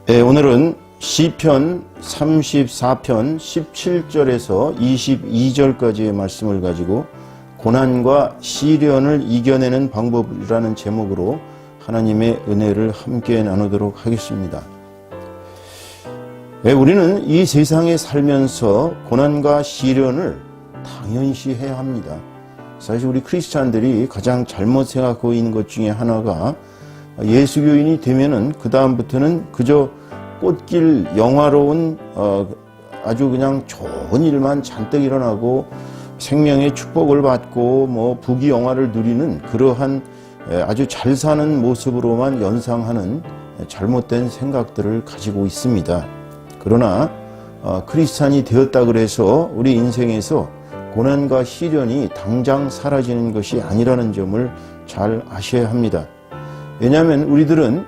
오늘은 시편 34편 17절에서 22절까지의 말씀을 가지고 고난과 시련을 이겨내는 방법이라는 제목으로 하나님의 은혜를 함께 나누도록 하겠습니다. 우리는 이 세상에 살면서 고난과 시련을 당연시해야 합니다. 사실 우리 크리스찬들이 가장 잘못 생각하고 있는 것 중에 하나가 예수교인이 되면은 그 다음부터는 그저 꽃길 영화로운 아주 그냥 좋은 일만 잔뜩 일어나고 생명의 축복을 받고 부귀 영화를 누리는 그러한 아주 잘 사는 모습으로만 연상하는 잘못된 생각들을 가지고 있습니다. 그러나 크리스찬이 되었다 그래서 우리 인생에서 고난과 시련이 당장 사라지는 것이 아니라는 점을 잘 아셔야 합니다. 왜냐하면 우리들은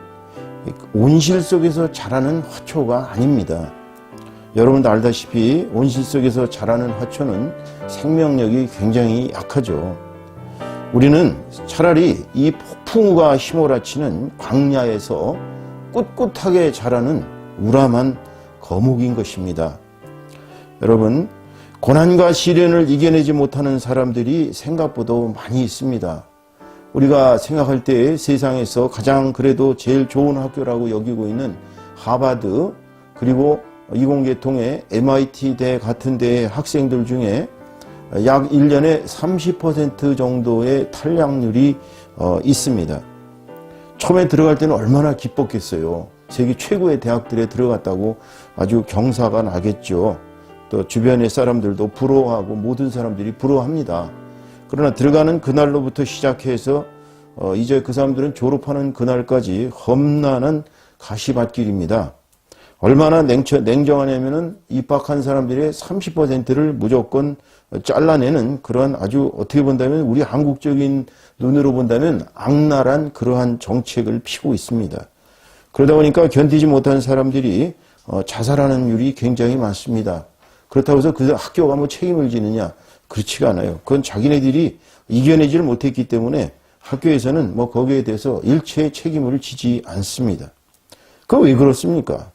온실 속에서 자라는 화초가 아닙니다. 여러분도 알다시피 온실 속에서 자라는 화초는 생명력이 굉장히 약하죠. 우리는 차라리 이 폭풍우가 휘몰아치는 광야에서 꿋꿋하게 자라는 우람한 거목인 것입니다. 여러분, 고난과 시련을 이겨내지 못하는 사람들이 생각보다 많이 있습니다. 우리가 생각할 때 세상에서 가장 그래도 제일 좋은 학교라고 여기고 있는 하버드, 그리고 이공계통의 MIT 대 같은 데의 학생들 중에 약 1년에 30% 정도의 탈락률이 있습니다. 처음에 들어갈 때는 얼마나 기뻤겠어요. 세계 최고의 대학들에 들어갔다고 아주 경사가 나겠죠. 또 주변의 사람들도 부러워하고 모든 사람들이 부러워합니다. 그러나 들어가는 그날로부터 시작해서 이제 그 사람들은 졸업하는 그날까지 험난한 가시밭길입니다. 얼마나 냉정하냐면은 입학한 사람들의 30%를 무조건 잘라내는 그런 아주 어떻게 본다면 우리 한국적인 눈으로 본다면 악랄한 그러한 정책을 피고 있습니다. 그러다 보니까 견디지 못한 사람들이 자살하는 율이 굉장히 많습니다. 그렇다고 해서 그 학교가 책임을 지느냐? 그렇지가 않아요. 그건 자기네들이 이겨내지를 못했기 때문에 학교에서는 거기에 대해서 일체의 책임을 지지 않습니다. 그건 왜 그렇습니까?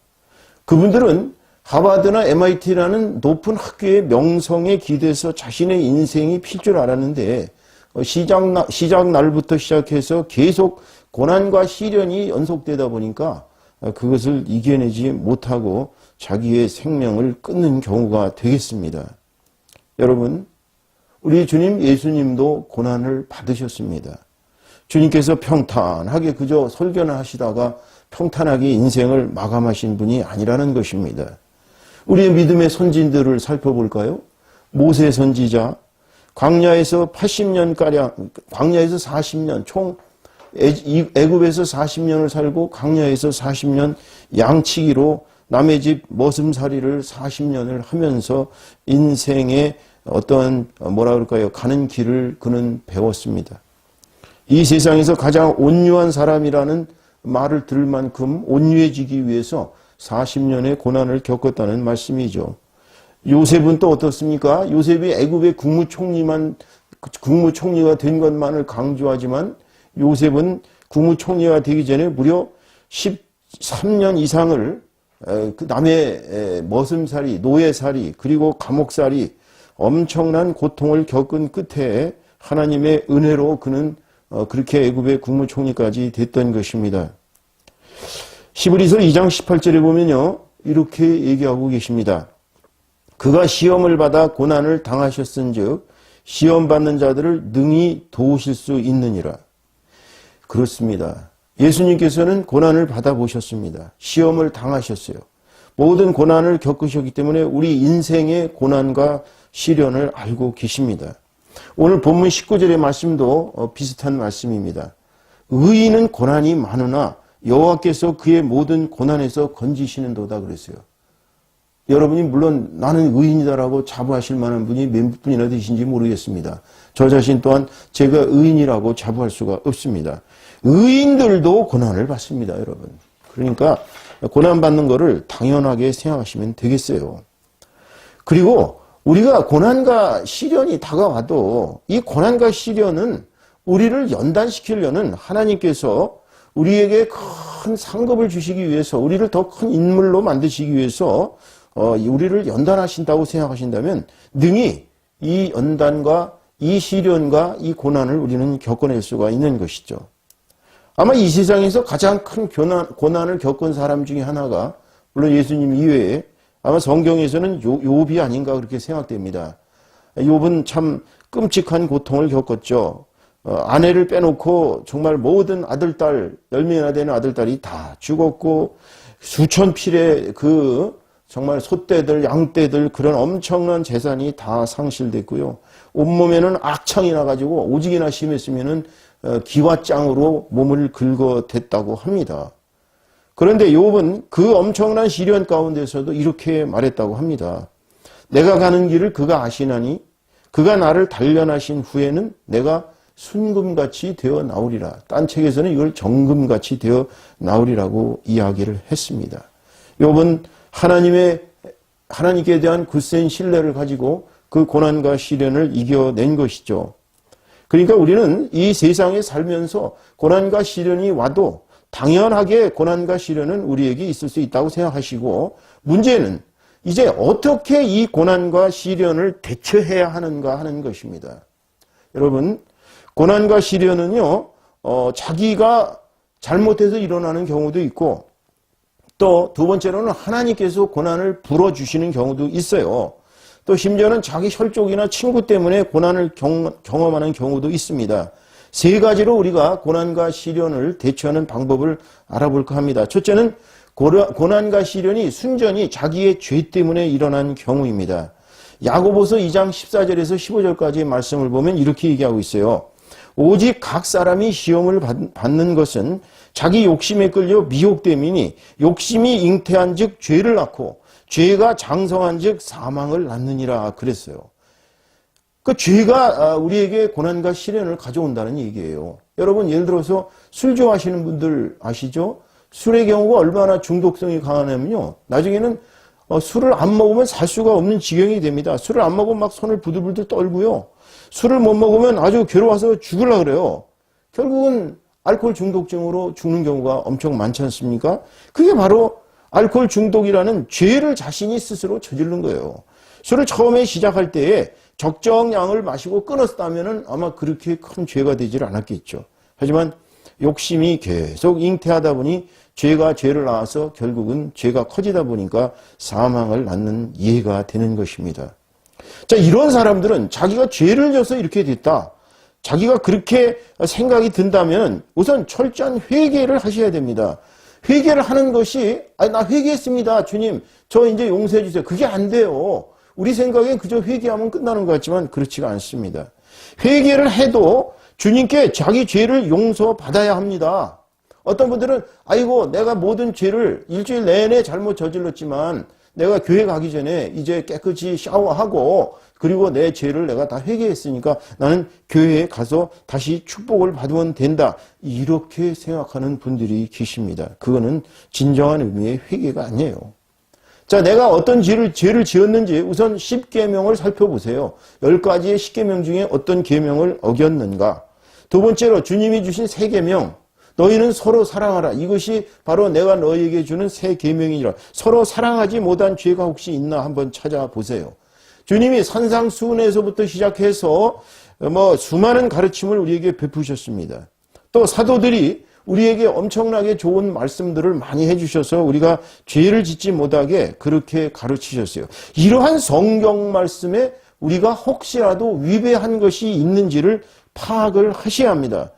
그분들은 하버드나 MIT라는 높은 학교의 명성에 기대서 자신의 인생이 필 줄 알았는데 시작 날부터 시작해서 계속 고난과 시련이 연속되다 보니까 그것을 이겨내지 못하고 자기의 생명을 끊는 경우가 되겠습니다. 여러분, 우리 주님 예수님도 고난을 받으셨습니다. 주님께서 평탄하게 그저 설교나 하시다가 평탄하게 인생을 마감하신 분이 아니라는 것입니다. 우리의 믿음의 선진들을 살펴볼까요? 모세 선지자, 광야에서 80년가량, 광야에서 40년, 총 애굽에서 40년을 살고 광야에서 40년 양치기로 남의 집 머슴살이를 40년을 하면서 인생의 어떤 가는 길을 그는 배웠습니다. 이 세상에서 가장 온유한 사람이라는 말을 들을 만큼 온유해지기 위해서 40년의 고난을 겪었다는 말씀이죠. 요셉은 또 어떻습니까? 요셉이 애굽의 국무총리가 된 것만을 강조하지만 요셉은 국무총리가 되기 전에 무려 13년 이상을 남의 머슴살이, 노예살이, 그리고 감옥살이 엄청난 고통을 겪은 끝에 하나님의 은혜로 그는 그렇게 애굽의 국무총리까지 됐던 것입니다. 히브리서 2장 18절에 보면요, 이렇게 얘기하고 계십니다. 그가 시험을 받아 고난을 당하셨은즉 시험 받는 자들을 능히 도우실 수 있느니라. 그렇습니다. 예수님께서는 고난을 받아보셨습니다. 시험을 당하셨어요. 모든 고난을 겪으셨기 때문에 우리 인생의 고난과 시련을 알고 계십니다. 오늘 본문 19절의 말씀도 비슷한 말씀입니다. 의인은 고난이 많으나 여호와께서 그의 모든 고난에서 건지시는도다 그랬어요. 여러분이 물론 나는 의인이다라고 자부하실 만한 분이 몇 분이나 되신지 모르겠습니다. 저 자신 또한 제가 의인이라고 자부할 수가 없습니다. 의인들도 고난을 받습니다, 여러분. 그러니까 고난받는 거를 당연하게 생각하시면 되겠어요. 그리고 우리가 고난과 시련이 다가와도 이 고난과 시련은 우리를 연단시키려는 하나님께서 우리에게 큰 상급을 주시기 위해서, 우리를 더 큰 인물로 만드시기 위해서 우리를 연단하신다고 생각하신다면 능히 이 연단과 이 시련과 이 고난을 우리는 겪어낼 수가 있는 것이죠. 아마 이 세상에서 가장 큰 고난을 겪은 사람 중에 하나가, 물론 예수님 이외에 아마 성경에서는 욥이 아닌가 그렇게 생각됩니다. 욥은 참 끔찍한 고통을 겪었죠. 아내를 빼놓고 정말 모든 아들딸, 10명이나 되는 아들딸이 다 죽었고, 수천 필의 정말 소떼들, 양떼들, 그런 엄청난 재산이 다 상실됐고요. 온몸에는 악창이 나가지고 오직이나 심했으면은 기와장으로 몸을 긁어댔다고 합니다. 그런데 욥은 그 엄청난 시련 가운데서도 이렇게 말했다고 합니다. 내가 가는 길을 그가 아시나니 그가 나를 단련하신 후에는 내가 순금같이 되어 나오리라. 딴 책에서는 이걸 정금같이 되어 나오리라고 이야기를 했습니다. 욥은 하나님께 대한 굳센 신뢰를 가지고 그 고난과 시련을 이겨낸 것이죠. 그러니까 우리는 이 세상에 살면서 고난과 시련이 와도 당연하게 고난과 시련은 우리에게 있을 수 있다고 생각하시고, 문제는 이제 어떻게 이 고난과 시련을 대처해야 하는가 하는 것입니다. 여러분, 고난과 시련은요, 자기가 잘못해서 일어나는 경우도 있고, 또 두 번째로는 하나님께서 고난을 불어주시는 경우도 있어요. 또 심지어는 자기 혈족이나 친구 때문에 고난을 경험하는 경우도 있습니다. 세 가지로 우리가 고난과 시련을 대처하는 방법을 알아볼까 합니다. 첫째는 고난과 시련이 순전히 자기의 죄 때문에 일어난 경우입니다. 야고보서 2장 14절에서 15절까지의 말씀을 보면 이렇게 얘기하고 있어요. 오직 각 사람이 시험을 받는 것은 자기 욕심에 끌려 미혹됨이니 욕심이 잉태한 즉 죄를 낳고 죄가 장성한 즉 사망을 낳느니라 그랬어요. 그 죄가 우리에게 고난과 시련을 가져온다는 얘기예요. 여러분, 예를 들어서 술 좋아하시는 분들 아시죠? 술의 경우가 얼마나 중독성이 강하냐면요, 나중에는 술을 안 먹으면 살 수가 없는 지경이 됩니다. 술을 안 먹으면 막 손을 부들부들 떨고요. 술을 못 먹으면 아주 괴로워서 죽으려고 그래요. 결국은 알코올 중독증으로 죽는 경우가 엄청 많지 않습니까? 그게 바로 알코올 중독이라는 죄를 자신이 스스로 저지른 거예요. 술을 처음에 시작할 때에 적정량을 마시고 끊었다면 아마 그렇게 큰 죄가 되질 않았겠죠. 하지만 욕심이 계속 잉태하다 보니 죄가 죄를 낳아서 결국은 죄가 커지다 보니까 사망을 낳는 예가 되는 것입니다. 자, 이런 사람들은 자기가 죄를 져서 이렇게 됐다, 자기가 그렇게 생각이 든다면 우선 철저한 회개를 하셔야 됩니다. 회개를 하는 것이, 나 회개했습니다, 주님, 저 이제 용서해 주세요, 그게 안 돼요. 우리 생각엔 그저 회개하면 끝나는 것 같지만 그렇지가 않습니다. 회개를 해도 주님께 자기 죄를 용서받아야 합니다. 어떤 분들은 아이고, 내가 모든 죄를 일주일 내내 잘못 저질렀지만 내가 교회 가기 전에 이제 깨끗이 샤워하고 그리고 내 죄를 내가 다 회개했으니까 나는 교회에 가서 다시 축복을 받으면 된다, 이렇게 생각하는 분들이 계십니다. 그거는 진정한 의미의 회개가 아니에요. 자, 내가 어떤 죄를 지었는지 우선 10계명을 살펴보세요. 10가지의 10계명 중에 어떤 계명을 어겼는가. 두 번째로 주님이 주신 3계명, 너희는 서로 사랑하라. 이것이 바로 내가 너희에게 주는 새 계명이니라. 서로 사랑하지 못한 죄가 혹시 있나 한번 찾아보세요. 주님이 산상수훈에서부터 시작해서 수많은 가르침을 우리에게 베푸셨습니다. 또 사도들이 우리에게 엄청나게 좋은 말씀들을 많이 해주셔서 우리가 죄를 짓지 못하게 그렇게 가르치셨어요. 이러한 성경 말씀에 우리가 혹시라도 위배한 것이 있는지를 파악을 하셔야 합니다.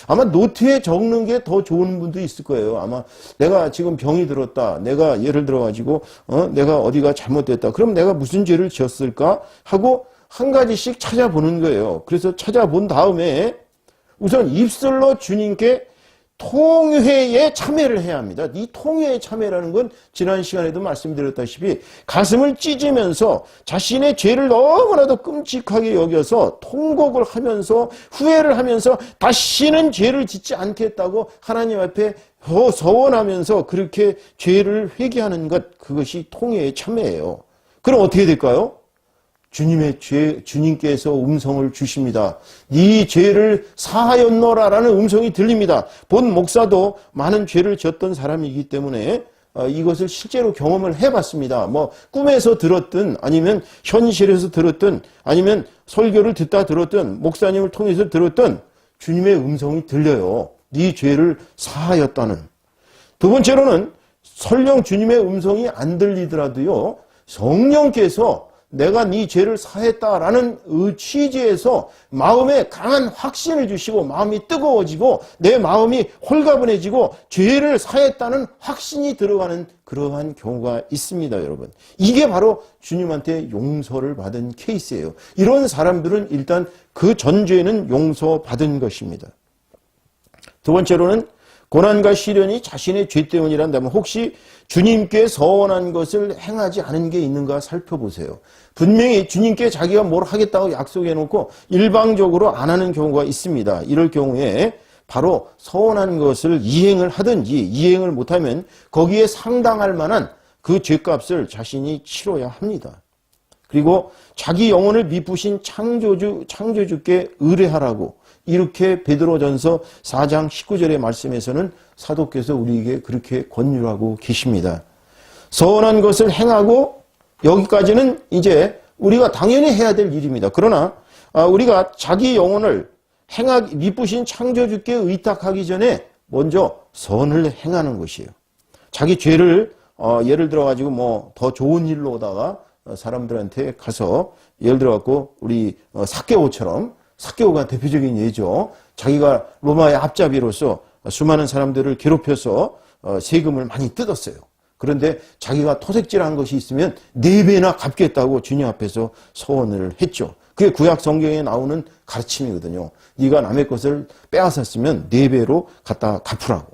아마 노트에 적는 게 더 좋은 분도 있을 거예요. 아마 내가 지금 병이 들었다, 내가 예를 들어가지고 내가 어디가 잘못됐다, 그럼 내가 무슨 죄를 지었을까 하고 한 가지씩 찾아보는 거예요. 그래서 찾아본 다음에 우선 입술로 주님께 통회에 참회를 해야 합니다. 이 통회에 참회라는 건 지난 시간에도 말씀드렸다시피 가슴을 찢으면서 자신의 죄를 너무나도 끔찍하게 여겨서 통곡을 하면서 후회를 하면서 다시는 죄를 짓지 않겠다고 하나님 앞에 서원하면서 그렇게 죄를 회개하는 것, 그것이 통회의 참회예요. 그럼 어떻게 될까요? 주님께서 음성을 주십니다. 네 죄를 사하였노라라는 음성이 들립니다. 본 목사도 많은 죄를 지었던 사람이기 때문에 이것을 실제로 경험을 해봤습니다. 뭐 꿈에서 들었든 아니면 현실에서 들었든 아니면 설교를 듣다 들었든 목사님을 통해서 들었든 주님의 음성이 들려요. 네 죄를 사하였다는. 두 번째로는 설령 주님의 음성이 안 들리더라도요, 성령께서 내가 네 죄를 사했다라는 취지에서 마음에 강한 확신을 주시고 마음이 뜨거워지고 내 마음이 홀가분해지고 죄를 사했다는 확신이 들어가는 그러한 경우가 있습니다, 여러분. 이게 바로 주님한테 용서를 받은 케이스예요. 이런 사람들은 일단 그 전죄는 용서받은 것입니다. 두 번째로는 고난과 시련이 자신의 죄 때문이란다면 혹시 주님께 서원한 것을 행하지 않은 게 있는가 살펴보세요. 분명히 주님께 자기가 뭘 하겠다고 약속해놓고 일방적으로 안 하는 경우가 있습니다. 이럴 경우에 바로 서원한 것을 이행을 하든지 이행을 못하면 거기에 상당할 만한 그 죄값을 자신이 치러야 합니다. 그리고 자기 영혼을 미쁘신 창조주께 의뢰하라고 이렇게 베드로전서 4장 19절의 말씀에서는 사도께서 우리에게 그렇게 권유하고 계십니다. 서원한 것을 행하고 여기까지는 이제 우리가 당연히 해야 될 일입니다. 그러나 우리가 자기 영혼을 미쁘신 창조주께 의탁하기 전에 먼저 선을 행하는 것이에요. 자기 죄를 예를 들어 가지고 뭐 더 좋은 일로다가 사람들한테 가서 예를 들어 갖고 우리 삭개오처럼 삭개오가 대표적인 예죠. 자기가 로마의 앞잡이로서 수많은 사람들을 괴롭혀서 세금을 많이 뜯었어요. 그런데 자기가 토색질한 것이 있으면 4배나 갚겠다고 주님 앞에서 서원을 했죠. 그게 구약 성경에 나오는 가르침이거든요. 네가 남의 것을 빼앗았으면 4배로 갖다 갚으라고.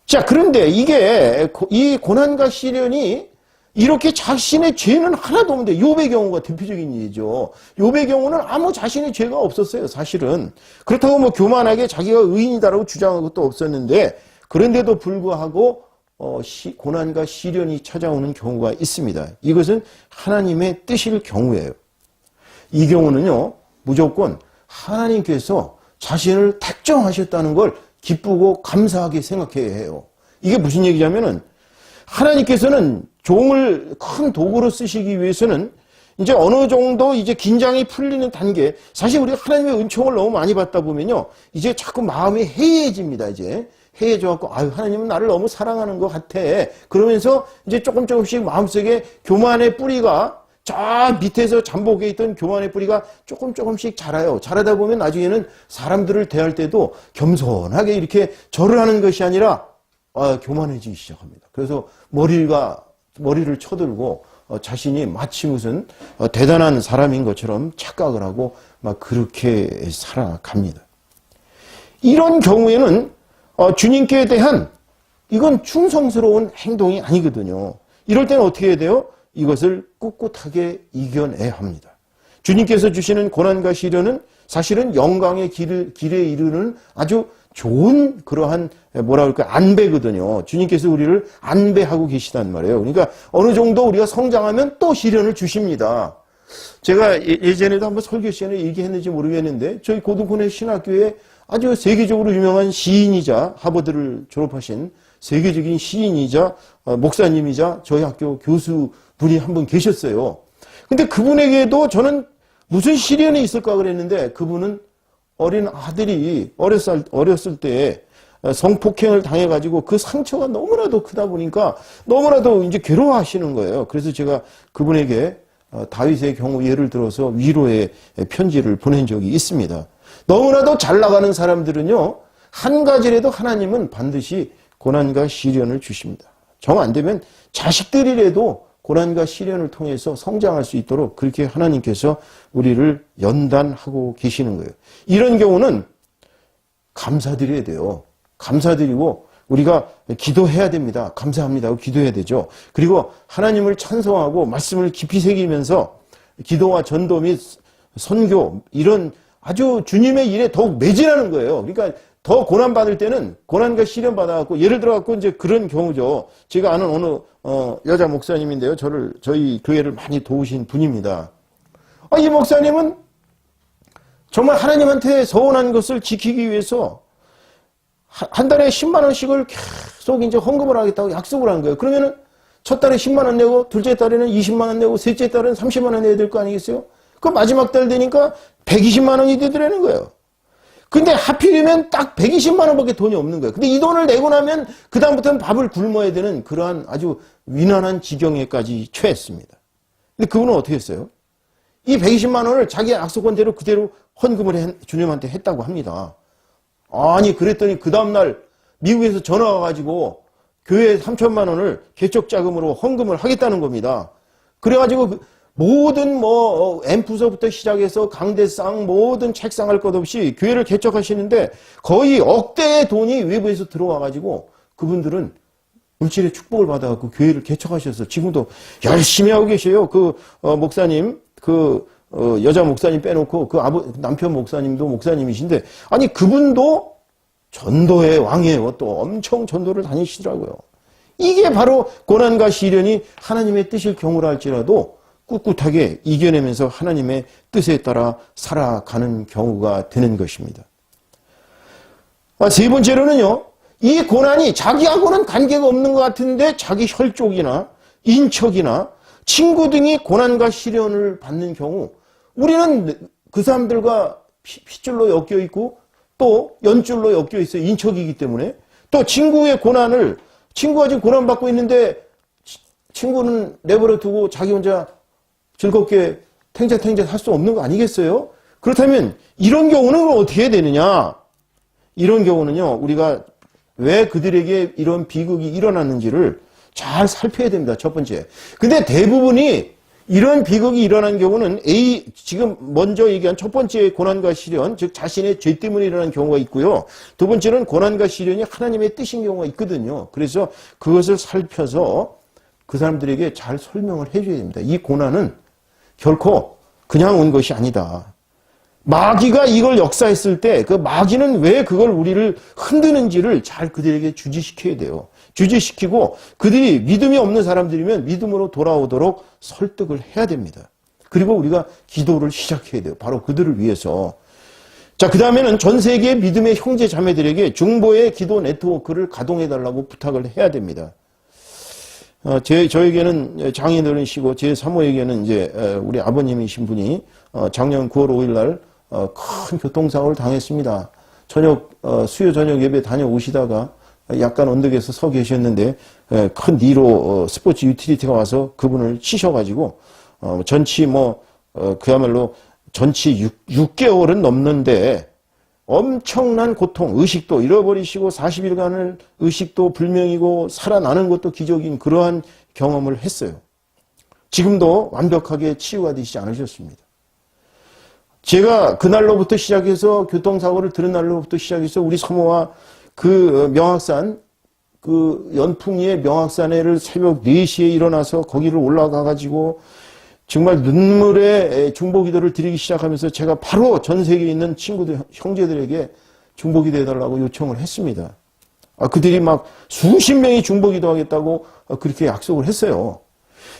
자, 그런데 이 고난과 시련이 이렇게 자신의 죄는 하나도 없는데 욥의 경우가 대표적인 예죠. 욥의 경우는 아무 자신의 죄가 없었어요, 사실은. 그렇다고 뭐 교만하게 자기가 의인이다라고 주장한 것도 없었는데 그런데도 불구하고 고난과 시련이 찾아오는 경우가 있습니다. 이것은 하나님의 뜻일 경우예요. 이 경우는요, 무조건 하나님께서 자신을 택정하셨다는 걸 기쁘고 감사하게 생각해야 해요. 이게 무슨 얘기냐면은 하나님께서는 종을 큰 도구로 쓰시기 위해서는 이제 어느 정도 이제 긴장이 풀리는 단계, 사실 우리가 하나님의 은총을 너무 많이 받다 보면요, 이제 자꾸 마음이 해이해집니다. 이제 해이해져갖고 하나님은 나를 너무 사랑하는 것 같아. 그러면서 이제 조금씩 마음속에 교만의 뿌리가 저 밑에서 잠복해 있던 교만의 뿌리가 조금씩 자라요. 자라다 보면 나중에는 사람들을 대할 때도 겸손하게 이렇게 절을 하는 것이 아니라 교만해지기 시작합니다. 그래서 머리를 쳐들고 자신이 마치 무슨 대단한 사람인 것처럼 착각을 하고 막 그렇게 살아갑니다. 이런 경우에는 주님께 대한 이건 충성스러운 행동이 아니거든요. 이럴 때는 어떻게 해야 돼요? 이것을 꿋꿋하게 이겨내야 합니다. 주님께서 주시는 고난과 시련은 사실은 영광의 길에 이르는 아주 좋은 그러한 안배거든요. 주님께서 우리를 안배하고 계시단 말이에요. 그러니까 어느 정도 우리가 성장하면 또 시련을 주십니다. 제가 예전에도 한번 설교 시간에 얘기했는지 모르겠는데 저희 고등군의 신학교에 아주 세계적으로 유명한 시인이자 하버드를 졸업하신 세계적인 시인이자 목사님이자 저희 학교 교수분이 한 분 계셨어요. 근데 그분에게도 저는 무슨 시련이 있을까 그랬는데 그분은 어린 아들이 어렸을 때 성폭행을 당해가지고 그 상처가 너무나도 크다 보니까 너무나도 이제 괴로워하시는 거예요. 그래서 제가 그분에게 다윗의 경우 예를 들어서 위로의 편지를 보낸 적이 있습니다. 너무나도 잘 나가는 사람들은요, 한 가지라도 하나님은 반드시 고난과 시련을 주십니다. 정 안 되면 자식들이라도 고난과 시련을 통해서 성장할 수 있도록 그렇게 하나님께서 우리를 연단하고 계시는 거예요. 이런 경우는 감사드려야 돼요. 감사드리고 우리가 기도해야 됩니다. 감사합니다 하고 기도해야 되죠. 그리고 하나님을 찬송하고 말씀을 깊이 새기면서 기도와 전도 및 선교 이런 아주 주님의 일에 더욱 매진하는 거예요. 그러니까 더 고난받을 때는 고난과 시련 받아갖고, 예를 들어갖고 이제 그런 경우죠. 제가 아는 어느, 여자 목사님인데요. 저희 교회를 많이 도우신 분입니다. 이 목사님은 정말 하나님한테 서원한 것을 지키기 위해서 한 달에 10만 원씩을 계속 이제 헌금을 하겠다고 약속을 한 거예요. 그러면은 첫 달에 10만 원 내고, 둘째 달에는 20만 원 내고, 셋째 달에는 30만 원 내야 될 거 아니겠어요? 그 마지막 달 되니까 120만 원이 되더라는 거예요. 근데 하필이면 딱 120만 원밖에 돈이 없는 거예요. 근데 이 돈을 내고 나면 그다음부터는 밥을 굶어야 되는 그러한 아주 위난한 지경에까지 처했습니다. 근데 그분은 어떻게 했어요? 이 120만 원을 자기 약속한 대로 그대로 헌금을 주님한테 했다고 합니다. 아니, 그랬더니 그 다음날 미국에서 전화가 가지고 교회에 3천만 원을 개척자금으로 헌금을 하겠다는 겁니다. 그래가지고 모든 앰프서부터 시작해서 강대상 모든 책상할 것 없이 교회를 개척하시는데 거의 억대의 돈이 외부에서 들어와가지고 그분들은 물질의 축복을 받아갖고 교회를 개척하셔서 지금도 열심히 하고 계셔요. 목사님, 여자 목사님 빼놓고 남편 목사님도 목사님이신데, 아니, 그분도 전도의 왕이에요. 또 엄청 전도를 다니시더라고요. 이게 바로 고난과 시련이 하나님의 뜻일 경우라 할지라도 꿋꿋하게 이겨내면서 하나님의 뜻에 따라 살아가는 경우가 되는 것입니다. 세 번째로는요, 이 고난이 자기하고는 관계가 없는 것 같은데 자기 혈족이나 인척이나 친구 등이 고난과 시련을 받는 경우, 우리는 그 사람들과 핏줄로 엮여 있고 또 연줄로 엮여 있어요. 인척이기 때문에. 또 친구가 지금 고난받고 있는데 친구는 내버려 두고 자기 혼자 즐겁게 탱자탱자 할 수 없는 거 아니겠어요? 그렇다면 이런 경우는 어떻게 해야 되느냐? 이런 경우는요, 우리가 왜 그들에게 이런 비극이 일어났는지를 잘 살펴야 됩니다. 첫 번째. 근데 대부분이 이런 비극이 일어난 경우는 지금 먼저 얘기한 첫 번째 고난과 시련, 즉 자신의 죄 때문에 일어난 경우가 있고요. 두 번째는 고난과 시련이 하나님의 뜻인 경우가 있거든요. 그래서 그것을 살펴서 그 사람들에게 잘 설명을 해줘야 됩니다. 이 고난은 결코 그냥 온 것이 아니다. 마귀가 이걸 역사했을 때 그 마귀는 왜 그걸 우리를 흔드는지를 잘 그들에게 주지시켜야 돼요. 주지시키고 그들이 믿음이 없는 사람들이면 믿음으로 돌아오도록 설득을 해야 됩니다. 그리고 우리가 기도를 시작해야 돼요. 바로 그들을 위해서. 자, 그 다음에는 전 세계 믿음의 형제 자매들에게 중보의 기도 네트워크를 가동해달라고 부탁을 해야 됩니다. 저에게는 장인어른이시고 제 사모에게는 이제 우리 아버님이신 분이 작년 9월 5일 날 큰 교통사고를 당했습니다. 수요 저녁 예배 다녀오시다가 약간 언덕에서 서 계셨는데 큰 니로 스포츠 유틸리티가 와서 그분을 치셔가지고 전치 그야말로 전치 6개월은 넘는데 엄청난 고통, 의식도 잃어버리시고 40일간을 의식도 불명이고 살아나는 것도 기적인 그러한 경험을 했어요. 지금도 완벽하게 치유가 되지 않으셨습니다. 제가 그날로부터 시작해서 교통사고를 들은 날로부터 시작해서 우리 사모와 그 명악산, 그 연풍리의 명악산에를 새벽 4시에 일어나서 거기를 올라가가지고 정말 눈물의 중보기도를 드리기 시작하면서 제가 바로 전 세계에 있는 친구들, 형제들에게 중보기도 해달라고 요청을 했습니다. 그들이 막 수십 명이 중보기도 하겠다고 그렇게 약속을 했어요.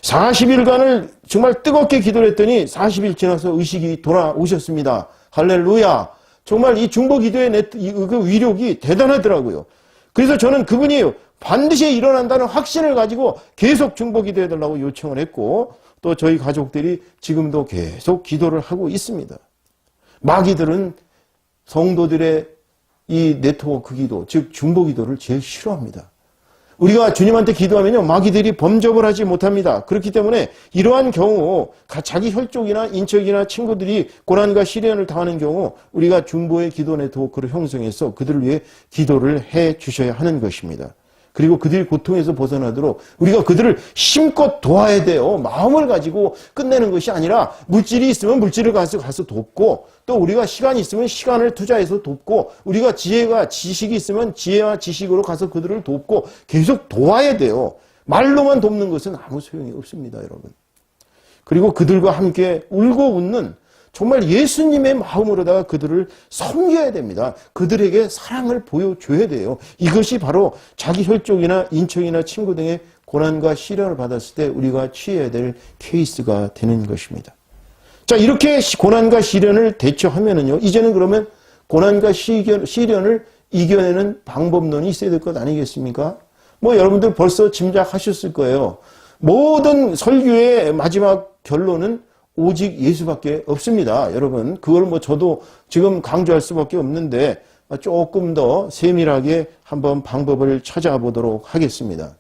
40일간을 정말 뜨겁게 기도를 했더니 40일 지나서 의식이 돌아오셨습니다. 할렐루야. 정말 이 중보기도의 그 위력이 대단하더라고요. 그래서 저는 그분이 반드시 일어난다는 확신을 가지고 계속 중보기도 해달라고 요청을 했고 또 저희 가족들이 지금도 계속 기도를 하고 있습니다. 마귀들은 성도들의 이 네트워크 기도, 즉 중보기도를 제일 싫어합니다. 우리가 주님한테 기도하면요, 마귀들이 범접을 하지 못합니다. 그렇기 때문에 이러한 경우 자기 혈족이나 인척이나 친구들이 고난과 시련을 당하는 경우 우리가 중보의 기도 네트워크를 형성해서 그들을 위해 기도를 해 주셔야 하는 것입니다. 그리고 그들이 고통에서 벗어나도록 우리가 그들을 힘껏 도와야 돼요. 마음을 가지고 끝내는 것이 아니라 물질이 있으면 물질을 가서 돕고 또 우리가 시간이 있으면 시간을 투자해서 돕고 우리가 지식이 있으면 지혜와 지식으로 가서 그들을 돕고 계속 도와야 돼요. 말로만 돕는 것은 아무 소용이 없습니다, 여러분. 그리고 그들과 함께 울고 웃는 정말 예수님의 마음으로다가 그들을 섬겨야 됩니다. 그들에게 사랑을 보여줘야 돼요. 이것이 바로 자기 혈족이나 인척이나 친구 등의 고난과 시련을 받았을 때 우리가 취해야 될 케이스가 되는 것입니다. 자, 이렇게 고난과 시련을 대처하면은요, 이제는 그러면 고난과 시련을 이겨내는 방법론이 있어야 될 것 아니겠습니까? 뭐 여러분들 벌써 짐작하셨을 거예요. 모든 설교의 마지막 결론은 오직 예수밖에 없습니다. 여러분, 그걸 뭐 저도 지금 강조할 수밖에 없는데 조금 더 세밀하게 한번 방법을 찾아보도록 하겠습니다.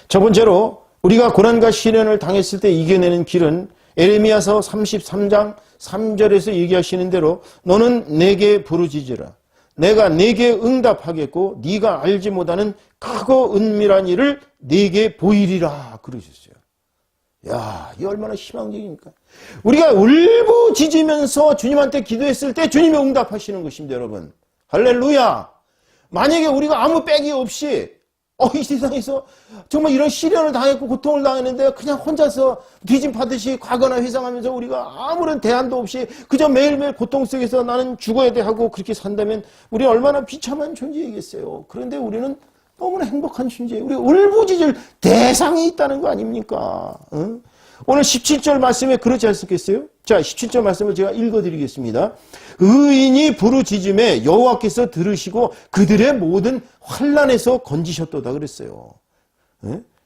첫 번째로 우리가 고난과 시련을 당했을 때 이겨내는 길은 에레미야서 33장 3절에서 얘기하시는 대로 너는 내게 부르짖으라. 내가 내게 응답하겠고 네가 알지 못하는 크고 은밀한 일을 네게 보이리라 그러셨어요. 야, 이 얼마나 희망적입니까? 우리가 울부짖으면서 주님한테 기도했을 때 주님이 응답하시는 것입니다, 여러분. 할렐루야! 만약에 우리가 아무 빽이 없이 이 세상에서 정말 이런 시련을 당했고 고통을 당했는데 그냥 혼자서 뒤짐파듯이 과거나 회상하면서 우리가 아무런 대안도 없이 그저 매일매일 고통 속에서 나는 죽어야 돼 하고 그렇게 산다면 우리 얼마나 비참한 존재이겠어요. 그런데 우리는 너무나 행복한 존재예요. 우리 울부짖을 대상이 있다는 거 아닙니까? 응? 오늘 17절 말씀에 그렇지 않겠어요? 자, 17절 말씀을 제가 읽어드리겠습니다. 의인이 부르짖음에 여호와께서 들으시고 그들의 모든 환난에서 건지셨도다 그랬어요.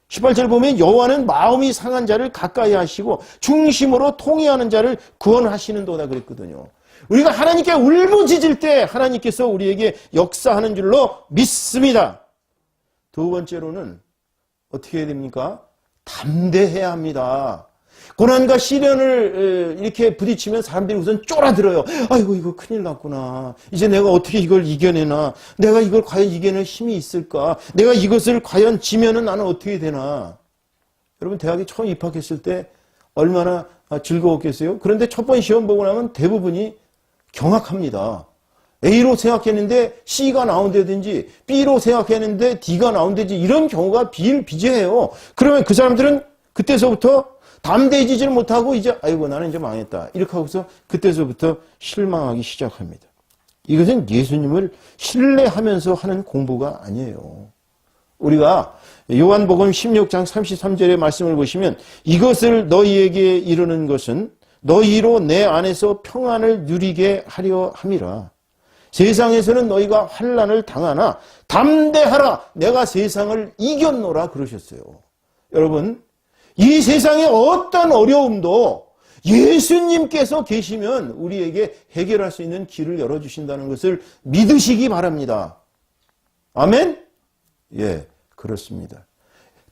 18절 보면 여호와는 마음이 상한 자를 가까이 하시고 중심으로 통회하는 자를 구원하시는도다 그랬거든요. 우리가 하나님께 울부짖을 때 하나님께서 우리에게 역사하는 줄로 믿습니다. 두 번째로는 어떻게 해야 됩니까? 담대해야 합니다. 고난과 시련을 이렇게 부딪히면 사람들이 우선 쫄아들어요. 아이고 이거 큰일 났구나. 이제 내가 어떻게 이걸 이겨내나. 내가 이걸 과연 이겨낼 힘이 있을까. 내가 이것을 과연 지면은 나는 어떻게 되나. 여러분 대학에 처음 입학했을 때 얼마나 즐거웠겠어요. 그런데 첫 번 시험 보고 나면 대부분이 경악합니다. A로 생각했는데 C가 나온다든지 B로 생각했는데 D가 나온다든지 이런 경우가 비일비재해요. 그러면 그 사람들은 그때서부터 담대해지지를 못하고 이제 아이고 나는 이제 망했다. 이렇게 하고서 그때서부터 실망하기 시작합니다. 이것은 예수님을 신뢰하면서 하는 공부가 아니에요. 우리가 요한복음 16장 33절의 말씀을 보시면 이것을 너희에게 이르는 것은 너희로 내 안에서 평안을 누리게 하려 함이라. 세상에서는 너희가 환난을 당하나 담대하라. 내가 세상을 이겼노라 그러셨어요. 여러분 이 세상의 어떤 어려움도 예수님께서 계시면 우리에게 해결할 수 있는 길을 열어주신다는 것을 믿으시기 바랍니다. 아멘? 예, 그렇습니다.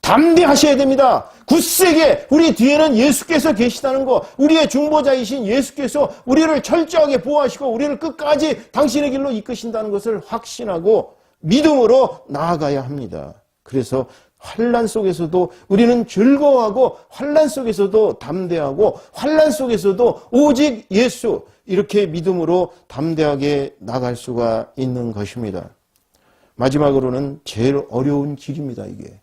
담대하셔야 됩니다. 굳세게 우리 뒤에는 예수께서 계시다는 거, 우리의 중보자이신 예수께서 우리를 철저하게 보호하시고 우리를 끝까지 당신의 길로 이끄신다는 것을 확신하고 믿음으로 나아가야 합니다. 그래서 환난 속에서도 우리는 즐거워하고 환난 속에서도 담대하고 환난 속에서도 오직 예수 이렇게 믿음으로 담대하게 나갈 수가 있는 것입니다. 마지막으로는 제일 어려운 길입니다. 이게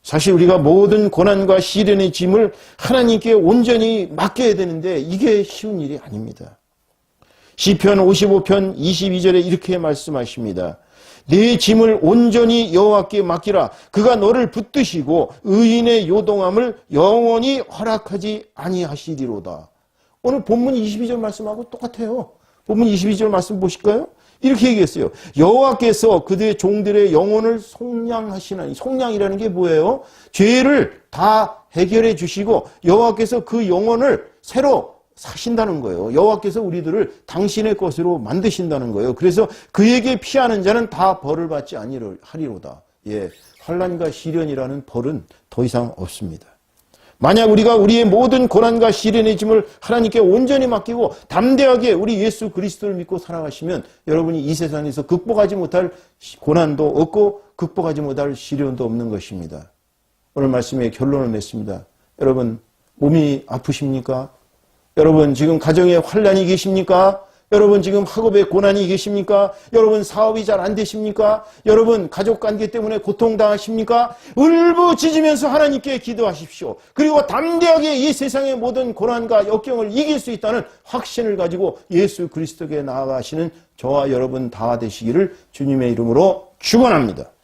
사실 우리가 모든 고난과 시련의 짐을 하나님께 온전히 맡겨야 되는데 이게 쉬운 일이 아닙니다. 시편 55편 22절에 이렇게 말씀하십니다. 네 짐을 온전히 여호와께 맡기라. 그가 너를 붙드시고 의인의 요동함을 영원히 허락하지 아니하시리로다. 오늘 본문 22절 말씀하고 똑같아요. 본문 22절 말씀 보실까요? 이렇게 얘기했어요. 여호와께서 그들의 종들의 영혼을 속량하시나니. 속량이라는 게 뭐예요? 죄를 다 해결해 주시고 여호와께서 그 영혼을 새로 사신다는 거예요. 여호와께서 우리들을 당신의 것으로 만드신다는 거예요. 그래서 그에게 피하는 자는 다 벌을 받지 아니하리로다. 예, 환난과 시련이라는 벌은 더 이상 없습니다. 만약 우리가 우리의 모든 고난과 시련의 짐을 하나님께 온전히 맡기고 담대하게 우리 예수 그리스도를 믿고 살아가시면 여러분이 이 세상에서 극복하지 못할 고난도 없고 극복하지 못할 시련도 없는 것입니다. 오늘 말씀의 결론을 맺습니다. 여러분 몸이 아프십니까? 여러분 지금 가정에 환난이 계십니까? 여러분 지금 학업에 고난이 계십니까? 여러분 사업이 잘 안 되십니까? 여러분 가족관계 때문에 고통당하십니까? 울부짖으면서 하나님께 기도하십시오. 그리고 담대하게 이 세상의 모든 고난과 역경을 이길 수 있다는 확신을 가지고 예수 그리스도께 나아가시는 저와 여러분 다 되시기를 주님의 이름으로 축원합니다.